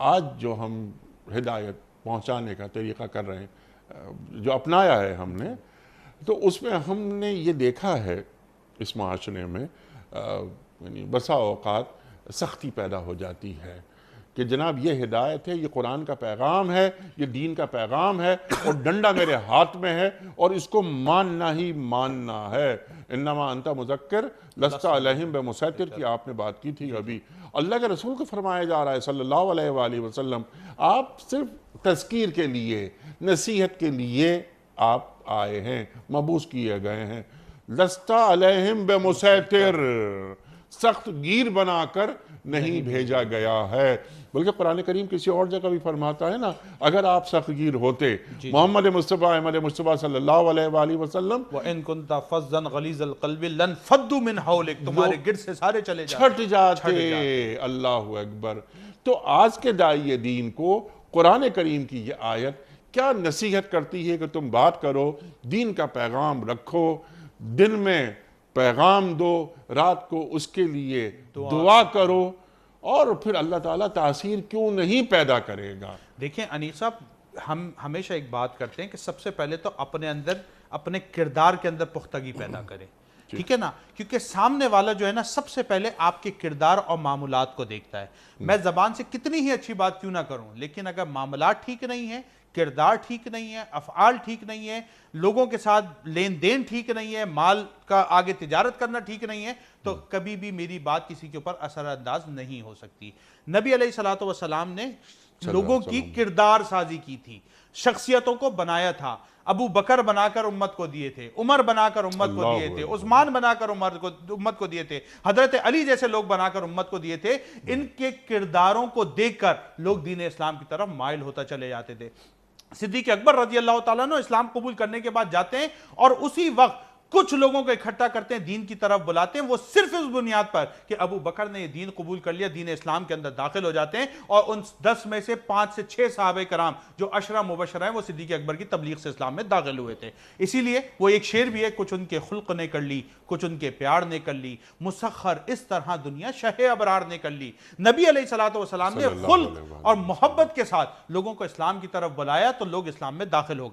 آج جو ہم ہدایت پہنچانے کا طریقہ کر رہے ہیں، جو اپنایا ہے ہم نے، تو اس میں ہم نے یہ دیکھا ہے اس معاشرے میں یعنی بسا اوقات سختی پیدا ہو جاتی ہے کہ جناب یہ ہدایت ہے، یہ قرآن کا پیغام ہے، یہ دین کا پیغام ہے، اور ڈنڈا میرے ہاتھ میں ہے اور اس کو ماننا ہی ماننا ہے۔ انما انت مذکر لست علیہم بمسیطر کی آپ نے بات کی تھی ابھی۔ اللہ کے رسول کو فرمایا جا رہا ہے صلی اللہ علیہ وآلہ وسلم، آپ صرف تذکیر کے لیے، نصیحت کے لیے آپ آئے ہیں، مبعوث کیے گئے ہیں۔ لست علیہم بمسیطر، سخت گیر بنا کر نہیں بھیجا گیا ہے۔ بلکہ قرآن کریم کسی اور جگہ بھی فرماتا ہے نا، اگر آپ سخت گیر ہوتے، محمد مصطفیٰ احمد مصطفیٰ صلی اللہ علیہ وآلہ وسلم، وَإِن كُنْتَ فَظًّا غَلِيظَ الْقَلْبِ لَانْفَضُّوا مِنْ حَوْلِكَ، تمہارے گرد سے سارے چلے چھٹ جاتے۔ اللہ اکبر۔ تو آج کے داعی دین کو قرآن کریم کی یہ آیت کیا نصیحت کرتی ہے کہ تم بات کرو، دین کا پیغام رکھو، دن میں پیغام دو، رات کو اس کے لیے دعا کرو، اور پھر اللہ تعالیٰ تاثیر کیوں نہیں پیدا کرے گا۔ دیکھیں انیس صاحب، ہم ہمیشہ ایک بات کرتے ہیں کہ سب سے پہلے تو اپنے اندر، اپنے کردار کے اندر پختگی پیدا کریں، ٹھیک ہے نا؟ کیونکہ سامنے والا جو ہے نا سب سے پہلے آپ کے کردار اور معاملات کو دیکھتا ہے۔ میں زبان سے کتنی ہی اچھی بات کیوں نہ کروں، لیکن اگر معاملات ٹھیک نہیں ہیں، کردار ٹھیک نہیں ہے، افعال ٹھیک نہیں ہے، لوگوں کے ساتھ لین دین ٹھیک نہیں ہے، مال کا آگے تجارت کرنا ٹھیک نہیں ہے، تو کبھی بھی میری بات کسی کے اوپر اثر انداز نہیں ہو سکتی۔ نبی علیہ السلام نے لوگوں کی کردار سازی کی تھی، شخصیتوں کو بنایا تھا۔ ابو بکر بنا کر امت کو دیے تھے، عمر بنا کر امت کو دیے تھے، عثمان بنا کر امت کو دیے تھے، حضرت علی جیسے لوگ بنا کر امت کو دیے تھے۔ ان کے کرداروں کو دیکھ کر لوگ دین اسلام کی طرف مائل ہوتا چلے جاتے تھے۔ صدیق اکبر رضی اللہ تعالیٰ عنہ اسلام قبول کرنے کے بعد جاتے ہیں اور اسی وقت کچھ لوگوں کو اکٹھا کرتے ہیں، دین کی طرف بلاتے ہیں، وہ صرف اس بنیاد پر کہ ابو بکر نے یہ دین قبول کر لیا، دین اسلام کے اندر داخل ہو جاتے ہیں، اور ان 10 میں سے 5 سے 6 صحابہ کرام جو عشرہ مبشرہ ہیں وہ صدیق اکبر کی تبلیغ سے اسلام میں داخل ہوئے تھے۔ اسی لیے وہ ایک شعر بھی ہے، کچھ ان کے خلق نے کر لی، کچھ ان کے پیار نے کر لی، مسخر اس طرح دنیا شہ ابرار نے کر لی۔ نبی علیہ السلام نے خلق اور محبت کے ساتھ لوگوں کو اسلام کی طرف بلایا تو لوگ اسلام میں داخل ہو گئے۔